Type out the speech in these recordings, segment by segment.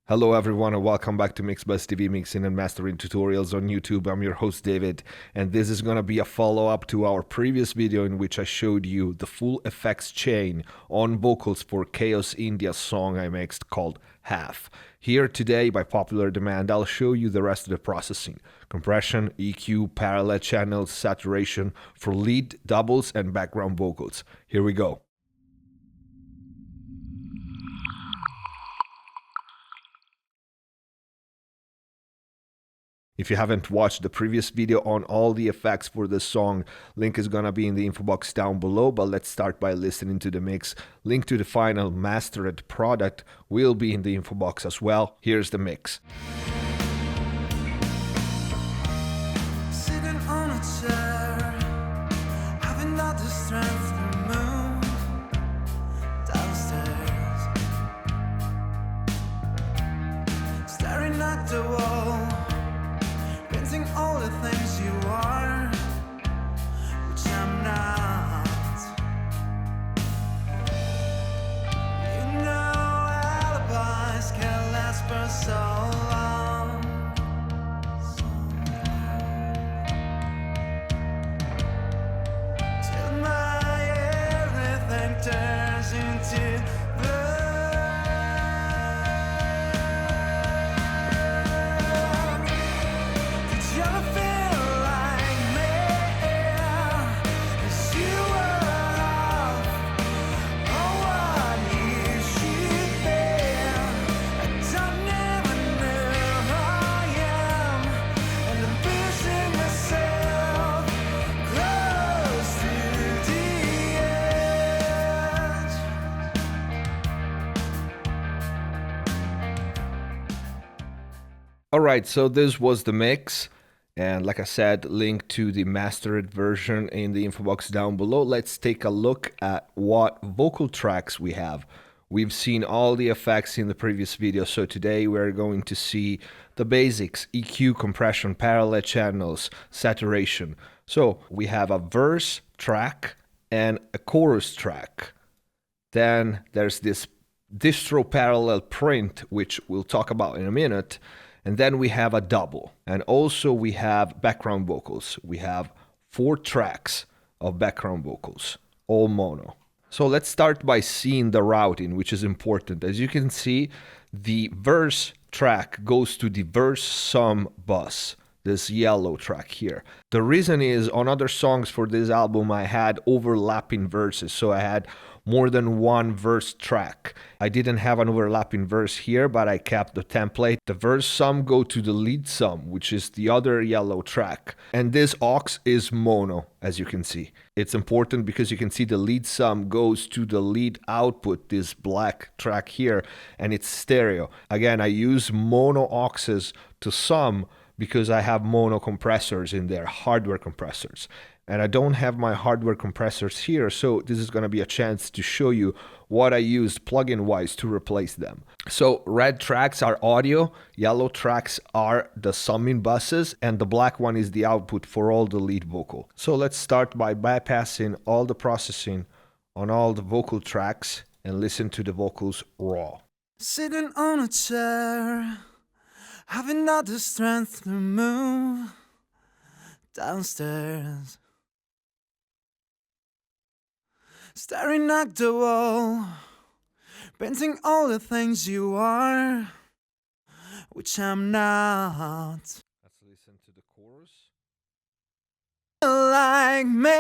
Hello everyone and welcome back to MixBuzz TV mixing and mastering tutorials on YouTube. I'm your host David, and this is gonna be a follow-up to our previous video in which I showed you the full effects chain on vocals for Chaos India's song I mixed called Half. Here today, by popular demand, I'll show you the rest of the processing: compression, EQ, parallel channels, saturation for lead, doubles, and background vocals. Here we go. If you haven't watched the previous video on all the effects for this song, link is gonna be in the info box down below, but let's start by listening to the mix. Link to the final mastered product will be in the info box as well. Here's the mix. Sitting on a chair, having not the strength to move downstairs, staring at the wall, painting all the things you are, which I'm not. You know alibis can last for so long, till my everything turns into blood. Did you ever feel like me? As you were off, oh what you should be. I don't even know who I am, and I'm pushing myself close to the edge. Alright, so this was the mix, and like I said, link to the mastered version in the info box down below. Let's take a look at what vocal tracks we have. We've seen all the effects in the previous video, so today we're going to see the basics: EQ, compression, parallel channels, saturation. So we have a verse track and a chorus track. Then there's this distro parallel print, which we'll talk about in a minute. And then we have a double. And also we have background vocals. We have 4 tracks of background vocals, all mono. So let's start by seeing the routing, which is important. As you can see, the verse track goes to the verse sum bus, this yellow track here. The reason is, on other songs for this album, I had overlapping verses. So I had more than one verse track. I didn't have an overlapping verse here, but I kept the template. The verse sum go to the lead sum, which is the other yellow track. And this aux is mono, as you can see. It's important because you can see the lead sum goes to the lead output, this black track here, and it's stereo. Again, I use mono auxes to sum because I have mono compressors in there, hardware compressors. And I don't have my hardware compressors here, so this is going to be a chance to show you what I used plugin wise to replace them. So red tracks are audio, yellow tracks are the summing buses, and the black one is the output for all the lead vocal. So let's start by bypassing all the processing on all the vocal tracks and listen to the vocals raw. Sitting on a chair, having not the strength to move downstairs, staring at the wall, painting all the things you are, which I'm not. Let's listen to the chorus. Like me,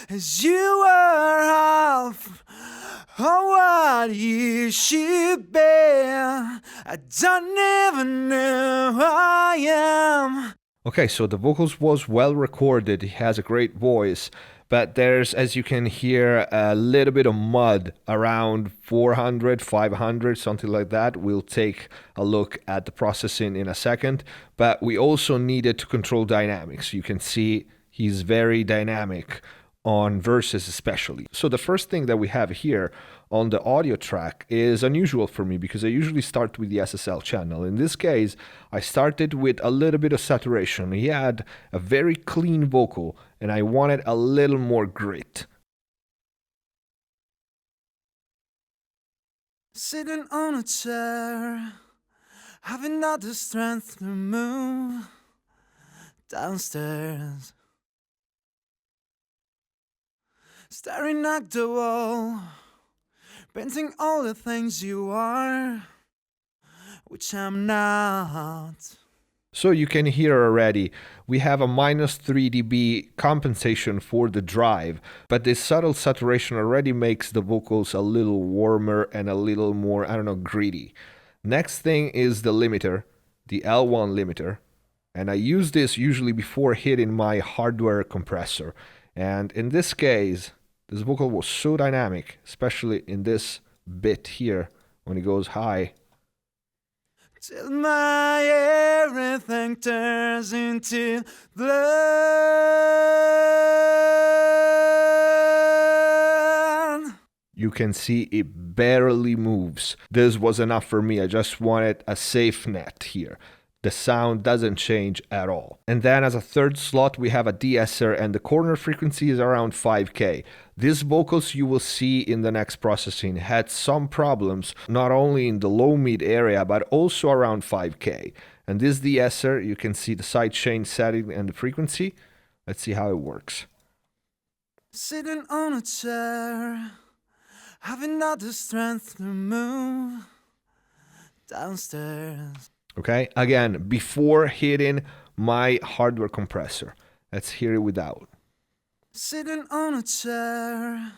as you were off, oh what you should be. I don't even know who I am. Okay, so the vocals was well recorded. He has a great voice, but there's, as you can hear, a little bit of mud around 400, 500, something like that. We'll take a look at the processing in a second, but we also needed to control dynamics. You can see he's very dynamic on verses especially. So the first thing that we have here on the audio track is unusual for me because I usually start with the SSL channel. In this case, I started with a little bit of saturation. He had a very clean vocal and I wanted a little more grit. Sitting on a chair, having not the strength to move downstairs. Staring at the wall, painting all the things you are, which I'm not. So you can hear already, we have a minus 3 dB compensation for the drive, but this subtle saturation already makes the vocals a little warmer and a little more, I don't know, gritty. Next thing is the limiter, the L1 limiter, and I use this usually before hitting my hardware compressor. And in this case, this vocal was so dynamic, especially in this bit here when it goes high. Till my everything turns into blood. You can see it barely moves. This was enough for me. I just wanted a safe net here. The sound doesn't change at all. And then as a third slot, we have a de-esser, and the corner frequency is around 5K. These vocals you will see in the next processing had some problems, not only in the low mid area, but also around 5K. And this de-esser, you can see the sidechain setting and the frequency. Let's see how it works. Sitting on a chair, having not the strength to move downstairs. Okay, again, before hitting my hardware compressor. Let's hear it without. Sitting on a chair,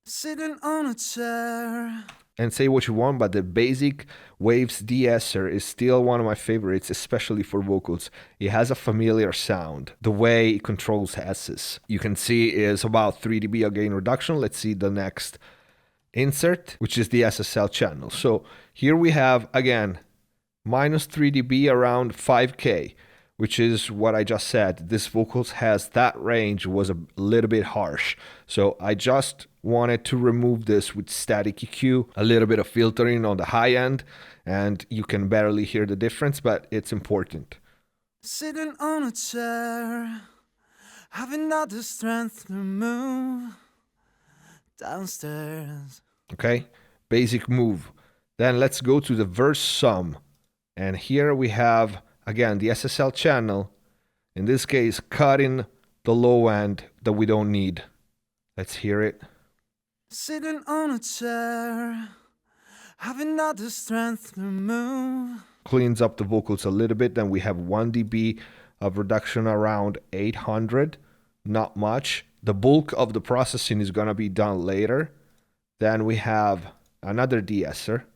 sitting on a chair. And say what you want, but the basic Waves de-esser is still one of my favorites, especially for vocals. It has a familiar sound. The way it controls S's, you can see is about 3 dB of gain reduction. Let's see the next insert, which is the SSL channel. So here we have, again, minus 3 dB around 5K, which is what I just said. This vocals has that range was a little bit harsh. So I just wanted to remove this with static EQ, a little bit of filtering on the high end, and you can barely hear the difference, but it's important. Sitting on a chair, having not the strength to move downstairs. Okay, basic move. Then let's go to the verse sum. And here we have, again, the SSL channel, in this case, cutting the low end that we don't need. Let's hear it. Sitting on a chair, having not the strength to move. Cleans up the vocals a little bit. Then we have 1 dB of reduction around 800. Not much. The bulk of the processing is going to be done later. Then we have another de-esser.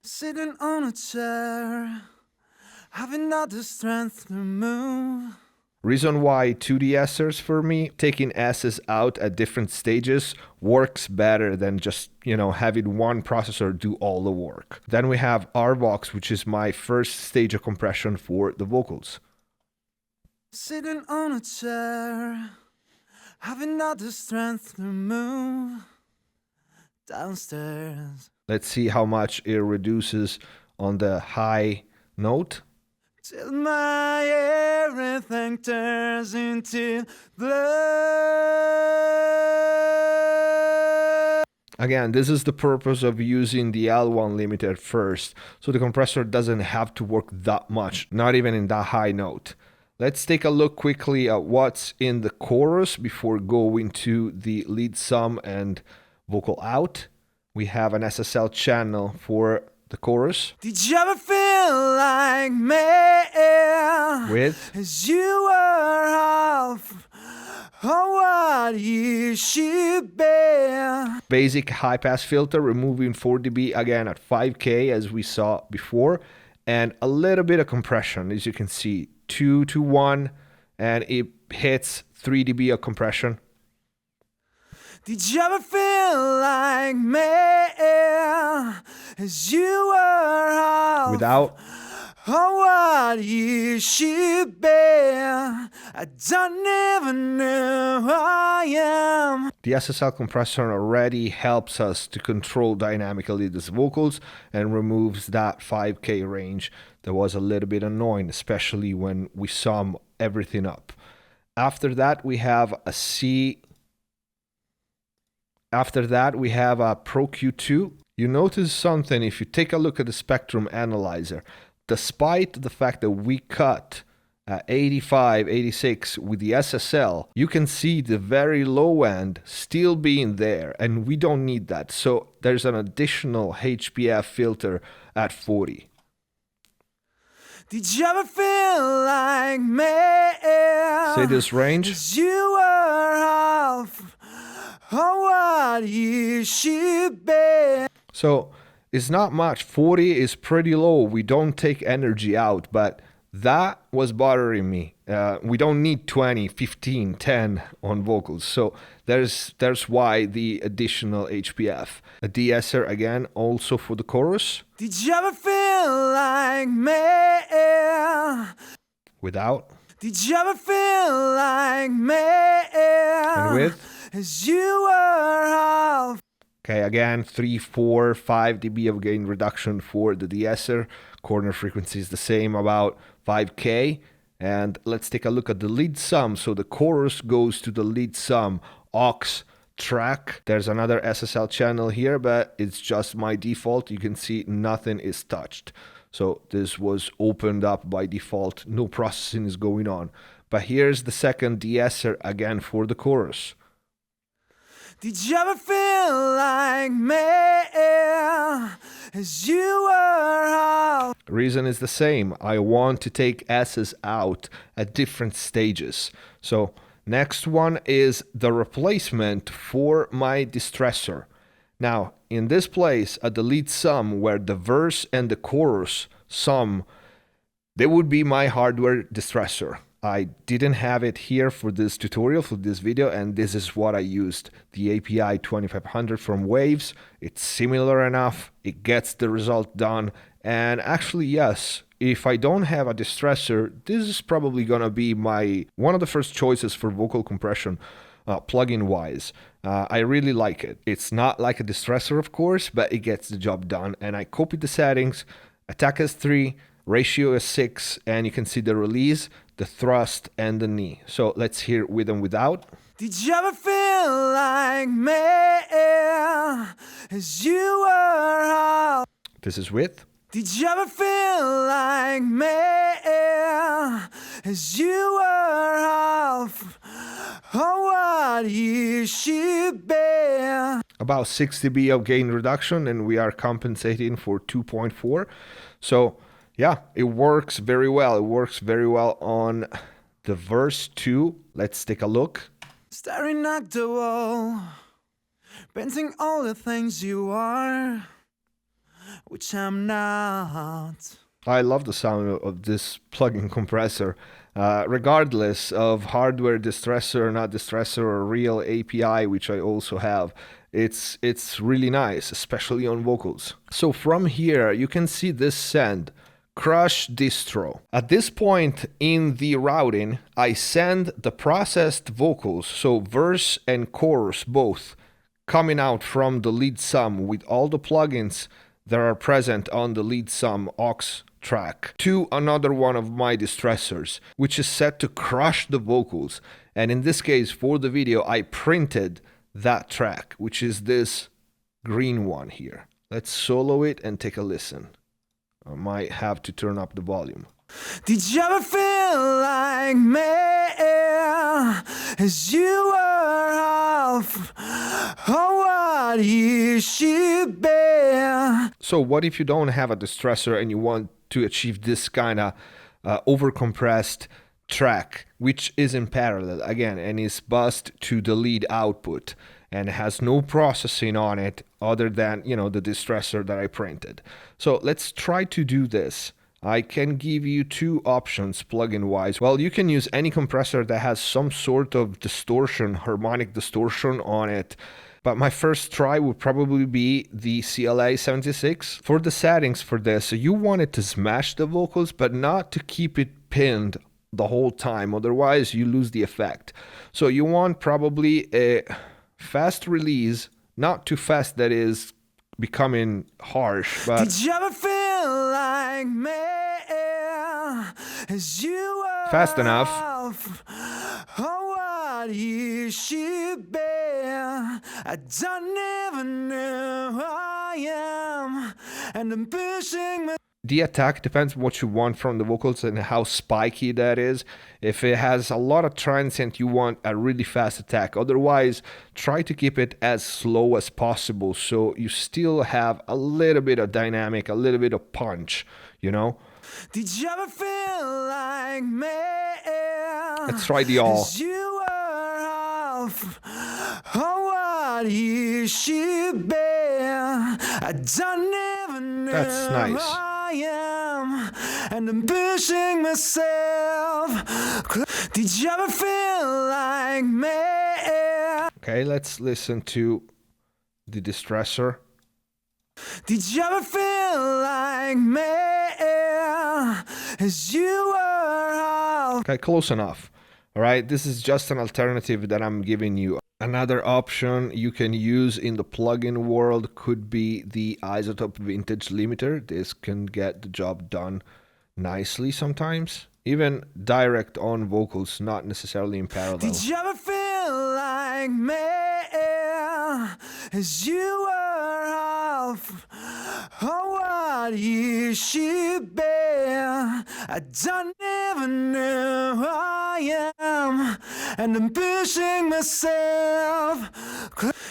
Sitting on a chair, having not the strength to move. Reason why 2 de-essers for me, taking S's out at different stages works better than just, having one processor do all the work. Then we have RVox, which is my first stage of compression for the vocals. Sitting on a chair, having not the strength to move downstairs. Let's see how much it reduces on the high note. Till my everything turns into blood. Again, this is the purpose of using the L1 limiter first, so the compressor doesn't have to work that much, not even in that high note. Let's take a look quickly at what's in the chorus before going to the lead sum and vocal out. We have an SSL channel for the chorus. Did you ever feel like me? With? As you were half of what you should be. Basic high pass filter, removing 4 dB again at 5K as we saw before. And a little bit of compression, as you can see, 2 to 1, and it hits 3 dB of compression. Did you ever feel like me? As you were half Without? of what you should be. I don't even know who I am. The SSL compressor already helps us to control dynamically these vocals and removes that 5K range that was a little bit annoying, especially when we sum everything up. After that, we have a C After that, we have a Pro Q2. You notice something if you take a look at the spectrum analyzer. Despite the fact that we cut 85, 86 with the SSL, you can see the very low end still being there, and we don't need that. So there's an additional HPF filter at 40. Did you ever feel like me? See this range? 'Cause you were half of what you should be. So it's not much. 40 is pretty low. We don't take energy out, but that was bothering me. We don't need 20, 15, 10 on vocals. So there's why the additional HPF. A de-esser again, also for the chorus. Did you ever feel like me? Without. Did you ever feel like me? And with. As you were half. Okay, again, 3, 4, 5 dB of gain reduction for the de-esser. Corner frequency is the same, about 5K. And let's take a look at the lead sum. So the chorus goes to the lead sum aux track. There's another SSL channel here, but it's just my default. You can see nothing is touched. So this was opened up by default. No processing is going on. But here's the second de-esser again for the chorus. Did you ever feel like me? As you were half. Reason is the same. I want to take S's out at different stages. So next one is the replacement for my distressor. Now, in this place, at the lead sum, where the verse and the chorus sum, they would be my hardware distressor. I didn't have it here for this tutorial, for this video, and this is what I used. The API 2500 from Waves. It's similar enough, it gets the result done, and actually, yes, if I don't have a distressor, this is probably gonna be one of the first choices for vocal compression, plugin wise. I really like it. It's not like a distressor, of course, but it gets the job done. And I copied the settings, attack is 3, ratio is 6, and you can see the release, the thrust, and the knee. So let's hear with and without. Did you ever feel like me? As you were half. This is with. Did you ever feel like me? As you were half of what you should be. About 6 dB of gain reduction, and we are compensating for 2.4. So yeah, it works very well. It works very well on the verse 2. Let's take a look. Staring at the wall, painting all the things you are, which I'm not. I love the sound of this plugin compressor. Regardless of hardware distressor, not distressor, or real API, which I also have, it's really nice, especially on vocals. So from here, you can see this send. Crush distro. At this point in the routing, I send the processed vocals, so verse and chorus both, coming out from the lead sum with all the plugins that are present on the lead sum aux track to another one of my distressors, which is set to crush the vocals. And in this case, for the video, I printed that track, which is this green one here. Let's solo it and take a listen. I might have to turn up the volume. Did you ever feel like me? As you were half of what you should be. So what if you don't have a distressor and you want to achieve this kind of overcompressed track, which is in parallel again and is bused to the lead output and has no processing on it other than, the distressor that I printed. So let's try to do this. I can give you two options plugin wise. Well, you can use any compressor that has some sort of distortion, harmonic distortion on it. But my first try would probably be the CLA 76. For the settings for this, you want it to smash the vocals, but not to keep it pinned the whole time. Otherwise, you lose the effect. So you want probably a fast release, not too fast that is becoming harsh, but did you ever feel like me? As you were fast enough. what you should be. I don't even know who I am, and I'm pushing my. The attack depends what you want from the vocals and how spiky that is. If it has a lot of transient, you want a really fast attack. Otherwise, try to keep it as slow as possible so you still have a little bit of dynamic, a little bit of punch, you know? Did you ever feel like me? Let's try the all. As you were half of what you should be. I don't even know That's nice. who I am, and I'm pushing myself. Did you ever feel like me? Okay, let's listen to the Distressor. Did you ever feel like me? As you were. Okay, close enough. All right, this is just an alternative that I'm giving you. Another option you can use in the plugin world could be the Isotope Vintage Limiter. This can get the job done nicely sometimes. Even direct on vocals, not necessarily in parallel. Did you ever feel like me? As you were half of what you should be. I don't even know who I am, and I'm pushing myself.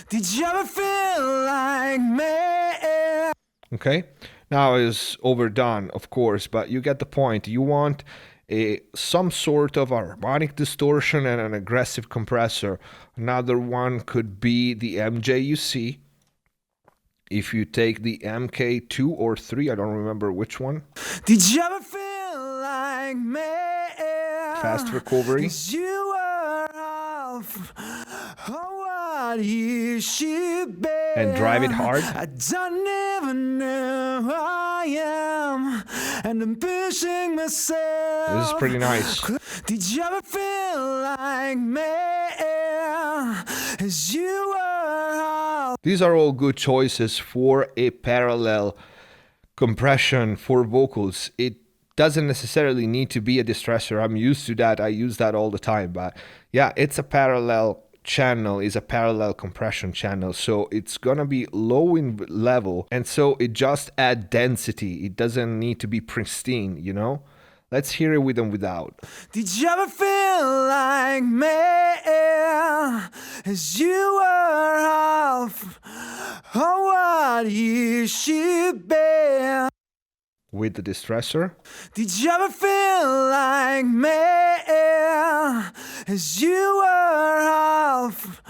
Did you ever feel like me? Okay, now is overdone, of course, but you get the point. You want some sort of harmonic distortion and an aggressive compressor. Another one could be the MJUC. If you take the MK2 or 3, I don't remember which one. Did you ever feel like me? Fast recovery. As you were half of what you should be. And drive it hard. I don't even know who I am, and I'm pushing myself. This is pretty nice. Did you ever feel like me? As you were. These are all good choices for a parallel compression for vocals. It doesn't necessarily need to be a distressor. I'm used to that. I use that all the time. But yeah, it's a parallel channel, is a parallel compression channel. So it's gonna be low in level. And so it just adds density. It doesn't need to be pristine, you know? Let's hear it with and without. Did you ever feel like me? As you were half of what you should be. With the distressor. Did you ever feel like me? As you were half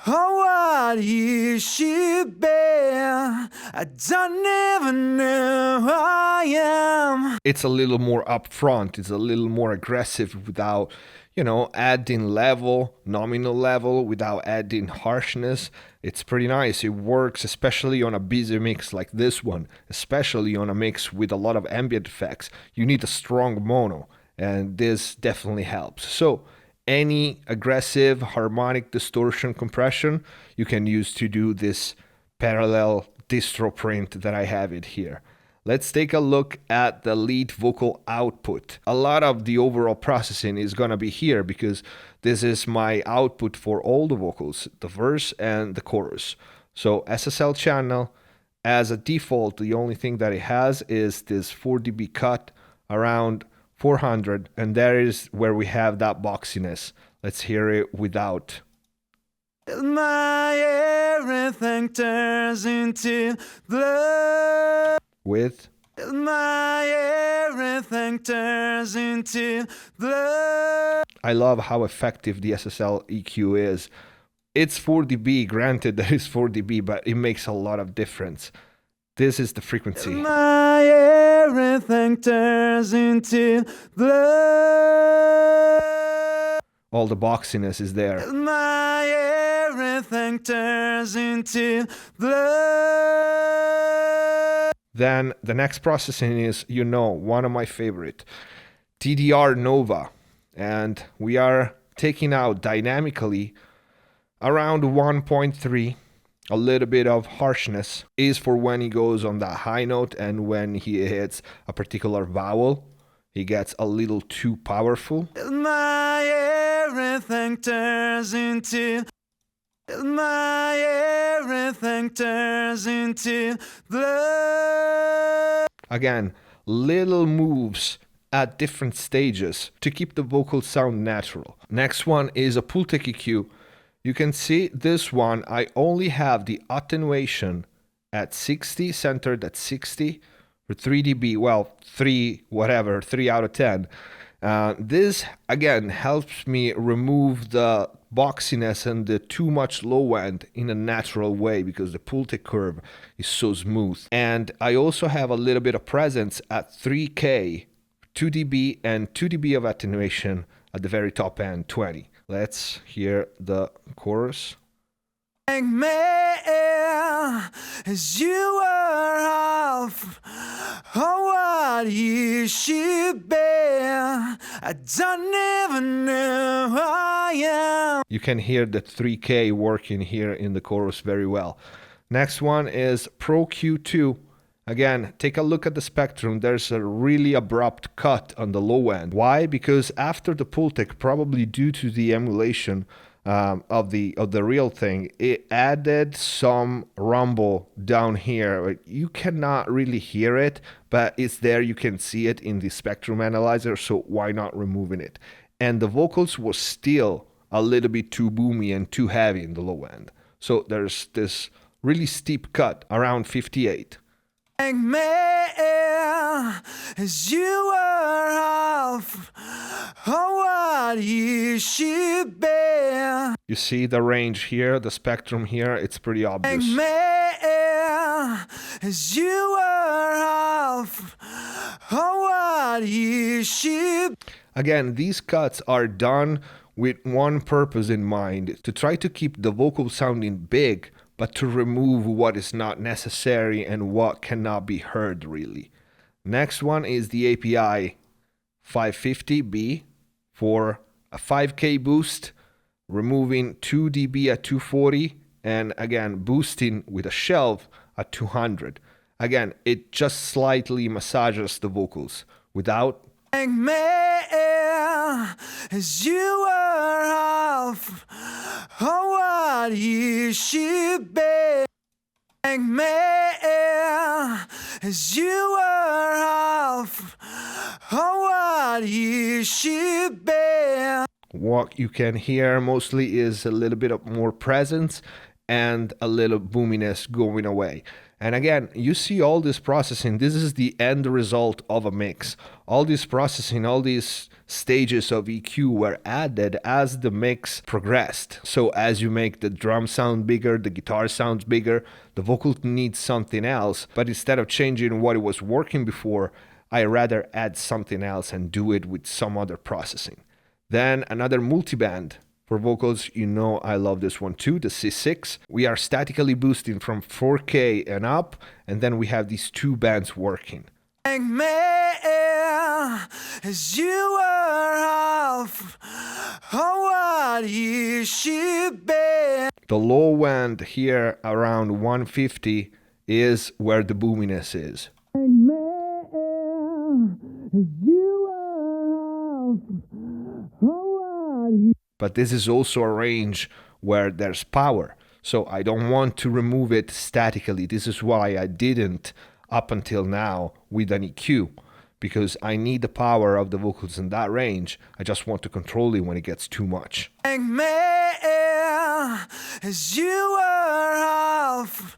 of what you should be. I don't even know who I am. It's a little more upfront. It's a little more aggressive without, you know, adding level, nominal level, without adding harshness. It's pretty nice. It works especially on a busy mix like this one, especially on a mix with a lot of ambient effects. You need a strong mono, and this definitely helps. So any aggressive harmonic distortion compression you can use to do this parallel distro print that I have it here. Let's take a look at the lead vocal output. A lot of the overall processing is gonna be here because this is my output for all the vocals, the verse and the chorus. So SSL channel, as a default, the only thing that it has is this 4 dB cut around 400, and there is where we have that boxiness. Let's hear it without. My everything turns into blood. With. My everything turns into blood. I love how effective the SSL EQ is. It's 4 dB, granted that it's 4 dB, but it makes a lot of difference. This is the frequency. My everything turns into blood. All the boxiness is there. My everything turns into blood. Then the next processing is, you know, one of my favorite, TDR Nova. And we are taking out dynamically around 1.3. A little bit of harshness is for when he goes on that high note and when he hits a particular vowel. He gets a little too powerful. My everything turns into. My everything turns into blood. Again, little moves at different stages to keep the vocal sound natural. Next one is a Pultec EQ. You can see this one, I only have the attenuation at 60, centered at 60 for 3 dB, well, 3 whatever, 3 out of 10. This, again, helps me remove the boxiness and the too much low end in a natural way because the Pultec curve is so smooth. And I also have a little bit of presence at 3K, 2 dB and 2 dB of attenuation at the very top end, 20. Let's hear the chorus. Make me as you were half of what you should be. I don't even know who I am. You can hear the 3K working here in the chorus very well. Next one is Pro Q2. Again, take a look at the spectrum. There's a really abrupt cut on the low end. Why? Because after the Pultec, probably due to the emulation of the real thing, it added some rumble down here. You cannot really hear it, but it's there. You can see it in the spectrum analyzer, so why not removing it? And the vocals was still a little bit too boomy and too heavy in the low end. So there's this really steep cut around 58. Make me as you were half of what you should be. You see the range here, the spectrum here, it's pretty obvious. Make me as you were half of what you should. Again, these cuts are done with one purpose in mind, to try to keep the vocal sounding big, but to remove what is not necessary and what cannot be heard really. Next one is the API 550B for a 5K boost, removing 2 dB at 240, and again boosting with a shelf at 200. Again, it just slightly massages the vocals without. Make me as you were half of what you should be. Make me as you were half of what you should be. What you can hear mostly is a little bit of more presence and a little boominess going away. And again, you see all this processing. This is the end result of a mix. All this processing, all these stages of EQ were added as the mix progressed. So as you make the drum sound bigger, the guitar sounds bigger, the vocal needs something else. But instead of changing what it was working before, I rather add something else and do it with some other processing. Then another multiband. For vocals, you know I love this one too, the C6. We are statically boosting from 4K and up, and then we have these two bands working. Make me as you were half of what you should be. The low end here around 150 is where the boominess is. Make me as you were half of what you. But this is also a range where there's power. So I don't want to remove it statically. This is why I didn't up until now with an EQ, because I need the power of the vocals in that range. I just want to control it when it gets too much. Make me as you were half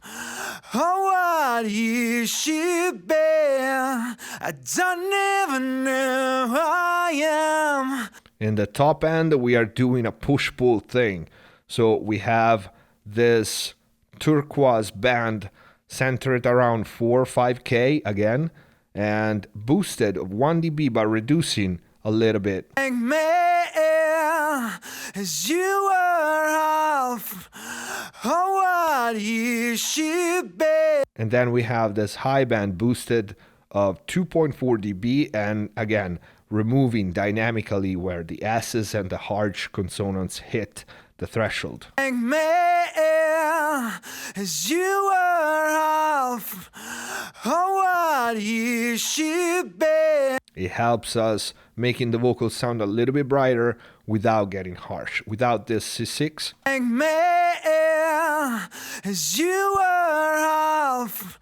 of what you should be. I don't even know who I am. In the top end, we are doing a push-pull thing. So we have this turquoise band centered around 4 or 5K again, and boosted 1 dB by reducing a little bit. Make me as you were half of what you should be. And then we have this high band boosted of 2.4 dB, and again, removing dynamically where the S's and the harsh consonants hit the threshold. Make me as you were half of what you should be. It helps us making the vocals sound a little bit brighter without getting harsh. Without this C6, Make me as you were half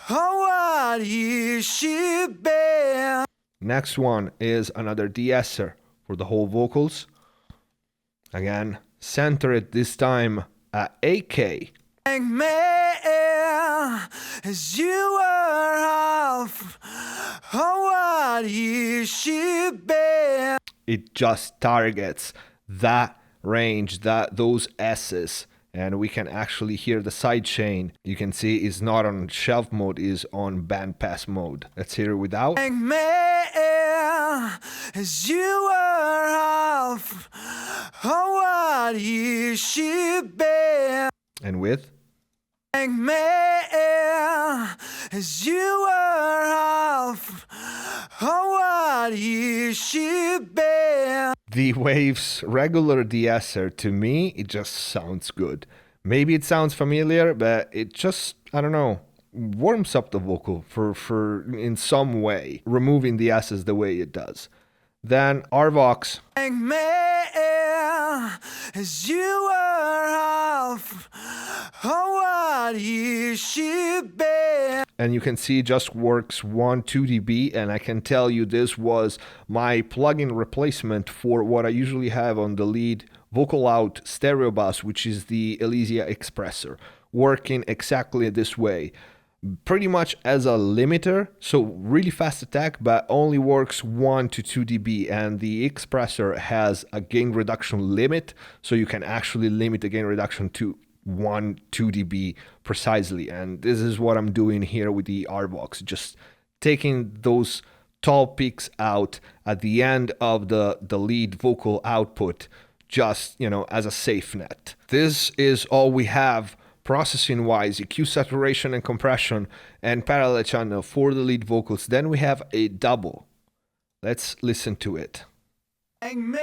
of what you should be. Next one is another de-esser for the whole vocals. Again, center it this time at 8K. Make me as you were half of what you should be. It just targets that range, those S's, and we can actually hear the sidechain. You can see it's not on shelf mode, is on bandpass mode. Let's hear it without. Make me as you were half of what you should be. And with. Make me as you were half of what you should be. The Waves regular de-esser, to me, it just sounds good. Maybe it sounds familiar, but it just, I don't know, warms up the vocal for in some way, removing the S's the way it does. Then RVox. Make me as you were half of what you should be. And you can see it just works 2 dB, and I can tell you this was my plugin replacement for what I usually have on the lead vocal out stereo bus, which is the Elysia Expressor, working exactly this way. Pretty much as a limiter, so really fast attack, but only works 1 to 2 dB, and the Expressor has a gain reduction limit, so you can actually limit the gain reduction to 1-2 dB precisely. And this is what I'm doing here with the RVox, just taking those tall peaks out at the end of the lead vocal output, just, you know, as a safe net. This is all we have processing wise, EQ, saturation and compression, and parallel channel for the lead vocals. Then we have a double. Let's listen to it. Make me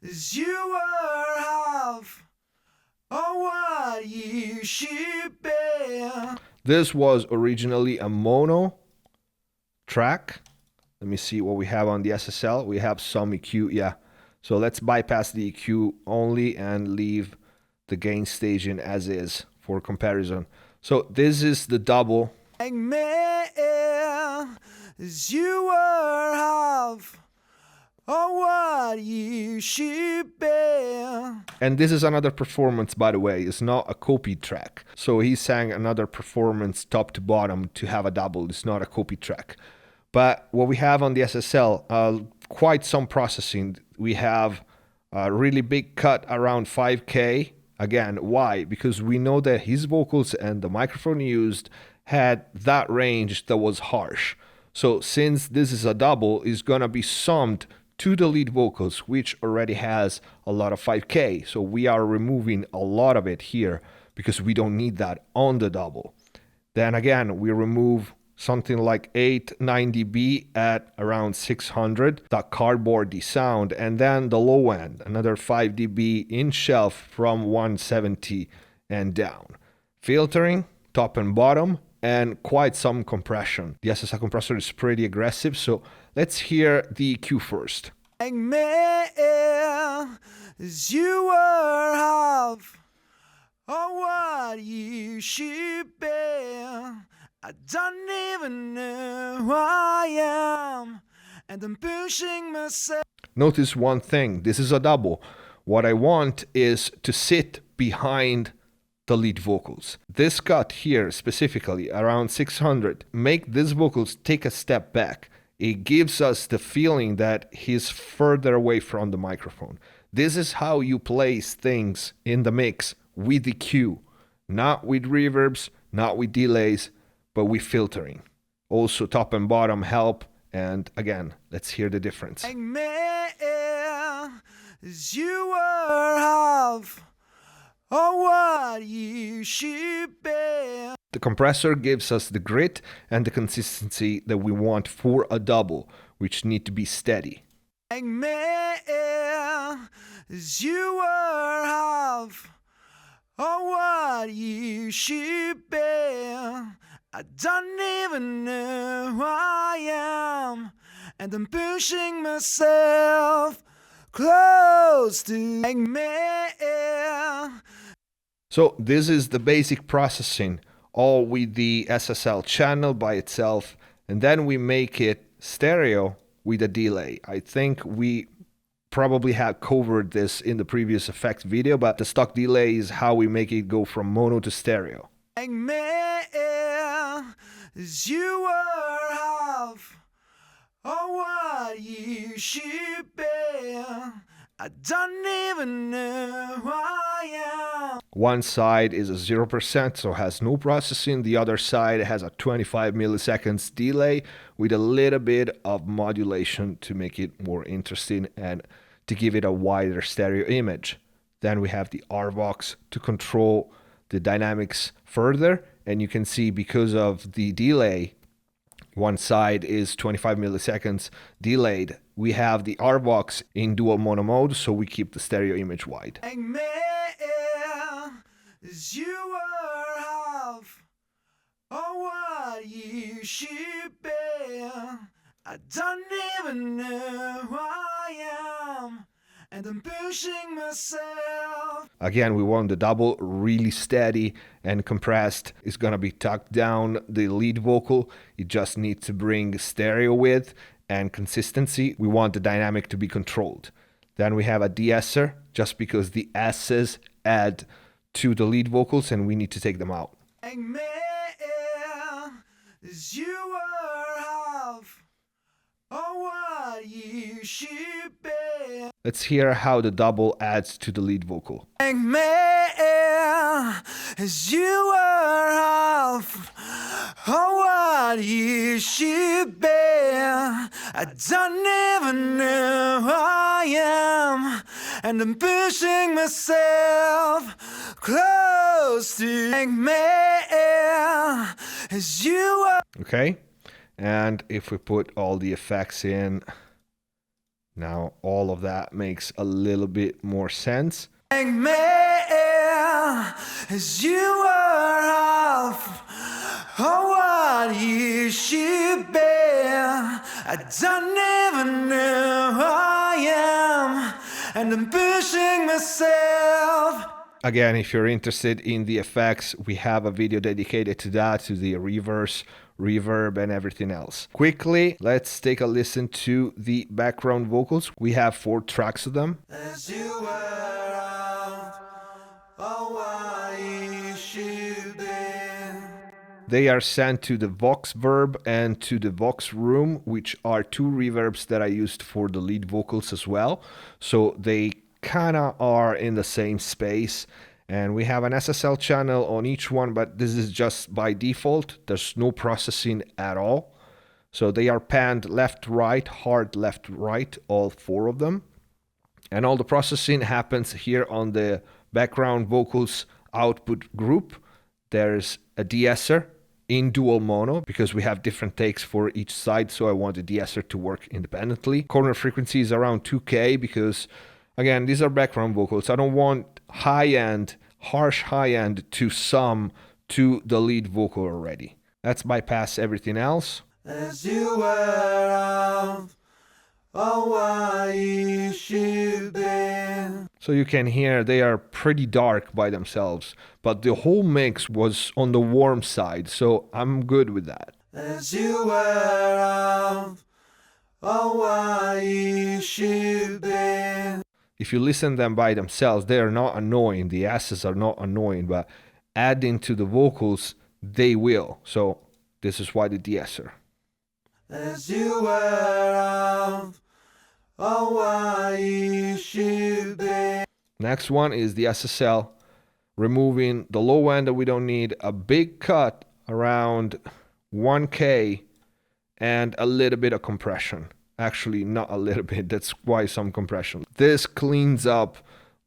as you were half of what you should be. This was originally a mono track. Let me see what we have on the SSL. We have some EQ, yeah. So let's bypass the EQ only and leave the gain staging as is for comparison. So this is the double. Make me as you were half of what you should be. And this is another performance, by the way. It's not a copied track. So he sang another performance top to bottom to have a double. It's not a copied track. But what we have on the SSL, quite some processing. We have a really big cut around 5K. Again, why? Because we know that his vocals and the microphone used had that range that was harsh. So since this is a double, it's gonna be summed to the lead vocals, which already has a lot of 5K. So we are removing a lot of it here because we don't need that on the double. Then again, we remove something like 8-9 dB at around 600, that cardboardy sound, and then the low end, another 5 dB in shelf from 170 and down. Filtering, top and bottom, and quite some compression. The SSL compressor is pretty aggressive, so let's hear the EQ first. Make me as you were half of what you should be. I don't even know who I am, and I'm pushing myself. Notice one thing, this is a double. What I want is to sit behind the lead vocals. This cut here, specifically around 600, make these vocals take a step back. It gives us the feeling that he's further away from the microphone. This is how you place things in the mix with EQ, not with reverbs, not with delays, but with filtering. Also top and bottom help, and again, let's hear the difference. Make me as you were half of what you should be. The compressor gives us the grit and the consistency that we want for a double, which need to be steady. Make me as you were half of what you should be. I don't even know who I am, and I'm pushing myself close to make me. So this is the basic processing, all with the SSL channel by itself, and then we make it stereo with a delay. I think we probably have covered this in the previous effects video, but the stock delay is how we make it go from mono to stereo. Like me, as you were half of what you should be. I don't even know who I am. One side is a 0%, so has no processing. The other side has a 25 milliseconds delay with a little bit of modulation to make it more interesting and to give it a wider stereo image. Then we have the R box to control the dynamics further, and you can see because of the delay, one side is 25 milliseconds delayed. We have the R box in dual mono mode, so we keep the stereo image wide. Like me, as you were half of what you should be. I don't even know who I am, and I'm pushing myself. Again, we want the double really steady and compressed. It's gonna be tucked down the lead vocal. It just needs to bring stereo width and consistency. We want the dynamic to be controlled. Then we have a de-esser, just because the S's add to the lead vocals and we need to take them out. Like me, as you were half of what you should be. Let's hear how the double adds to the lead vocal. Like me, as you were half of what you should be. I don't even know who I am, and I'm pushing myself close to like me, as you were. Okay, and if we put all the effects in, now all of that makes a little bit more sense. Like me, as you were half of what you should be. I don't even know who I am, and I'm pushing myself. Again, if you're interested in the effects, we have a video dedicated to that, to the reverse, reverb, and everything else. Quickly, let's take a listen to the background vocals. We have 4 tracks of them. As you were out of what you should be. They are sent to the Vox Verb and to the Vox Room, which are 2 reverbs that I used for the lead vocals as well. So they kind of are in the same space. And we have an SSL channel on each one, but this is just by default. There's no processing at all. So they are panned left, right, hard, left, right, all 4 of them. And all the processing happens here on the background vocals output group. There's a de-esser in dual mono because we have different takes for each side, so I want the de-esser to work independently. Corner frequency is around 2K because, again, these are background vocals. I don't want high-end, harsh high-end to sum to the lead vocal already. Let's bypass everything else. As you were out of what you should be. So you can hear they are pretty dark by themselves, but the whole mix was on the warm side, so I'm good with that. As you were out of what you should be. If you listen them by themselves, they are not annoying. The S's are not annoying, but adding to the vocals, they will. So this is why the de-esser. As you were out of what you should be. Next one is the SSL, removing the low end that we don't need, a big cut around 1K, and a little bit of compression. Actually, not a little bit, that's quite some compression. This cleans up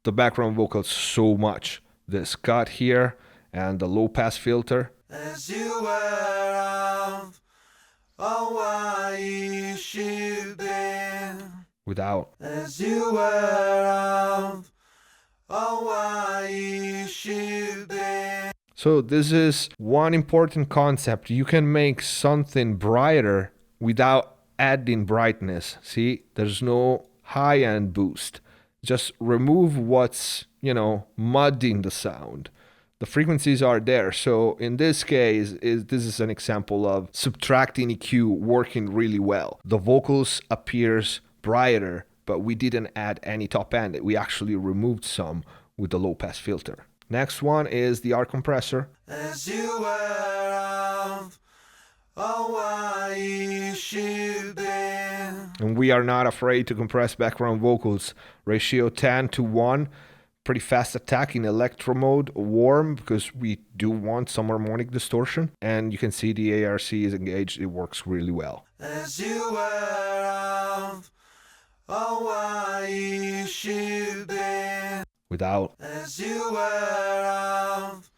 the background vocals so much. This cut here and the low pass filter. As you were out of what you should be. Without. As you were out of what you should be. So this is one important concept. You can make something brighter without adding brightness. See, there's no high-end boost. Just remove what's, mudding the sound. the frequencies are there. So in this case, this is an example of subtracting EQ working really well. The vocals appears brighter, but we didn't add any top end. We actually removed some with the low pass filter. Next one is the R compressor. As you were off, oh, what you should be. And we are not afraid to compress background vocals. Ratio 10:1. Pretty fast attack in electro mode, warm, because we do want some harmonic distortion. And you can see the ARC is engaged. It works really well. As you were off, oh, what you should be. Without. As you were off,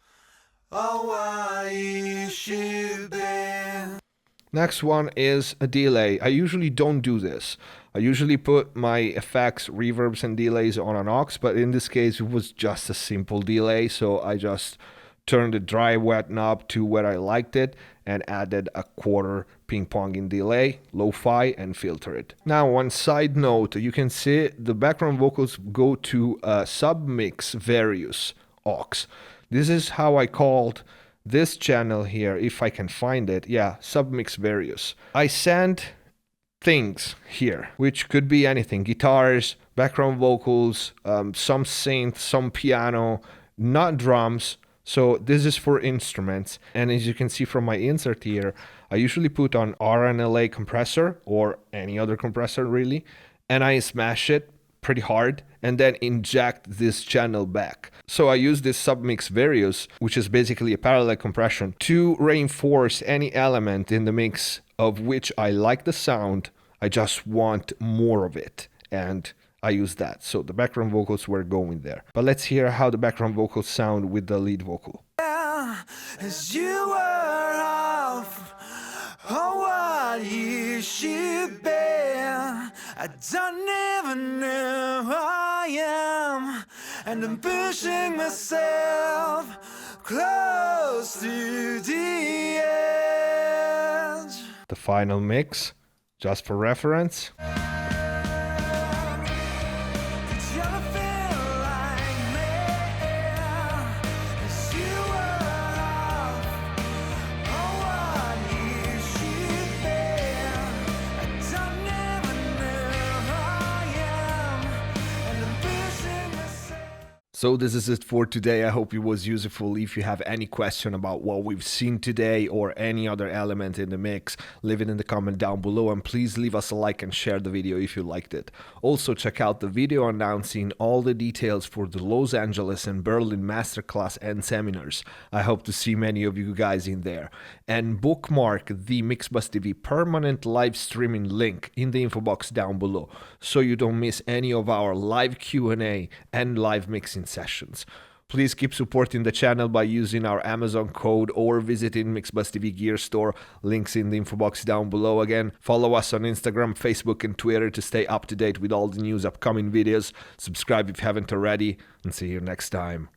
oh, what you should be. Next one is a delay. I usually don't do this. I usually put my effects, reverbs, and delays on an aux, but in this case it was just a simple delay, so I just turned the dry wet knob to where I liked it and added a quarter ping ponging delay, lo-fi, and filter it. Now, one side note, you can see the background vocals go to a submix various aux. This is how I called this channel here, if I can find it. Yeah, submix various. I send things here, which could be anything: guitars, background vocals, some synth, some piano, not drums. So this is for instruments. And as you can see from my insert here, I usually put on RNLA compressor or any other compressor really, and I smash it pretty hard and then inject this channel back. So I use this submix various, which is basically a parallel compression, to reinforce any element in the mix of which I like the sound. I just want more of it, and I use that. So the background vocals were going there. But let's hear how the background vocals sound with the lead vocal. As you were off, oh, what you should be. I don't even know who I am, and I'm pushing myself close to the edge. The final mix, just for reference. So this is it for today. I hope it was useful. If you have any question about what we've seen today or any other element in the mix, leave it in the comment down below, and please leave us a like and share the video if you liked it. Also check out the video announcing all the details for the Los Angeles and Berlin masterclass and seminars. I hope to see many of you guys in there. And bookmark the Mixbus TV permanent live streaming link in the info box down below, so you don't miss any of our live Q&A and live mixing sessions. Please keep supporting the channel by using our Amazon code or visiting Mixbus TV Gear Store. Links in the info box down below. Again, follow us on Instagram, Facebook, and Twitter to stay up to date with all the news, upcoming videos. Subscribe if you haven't already, and see you next time.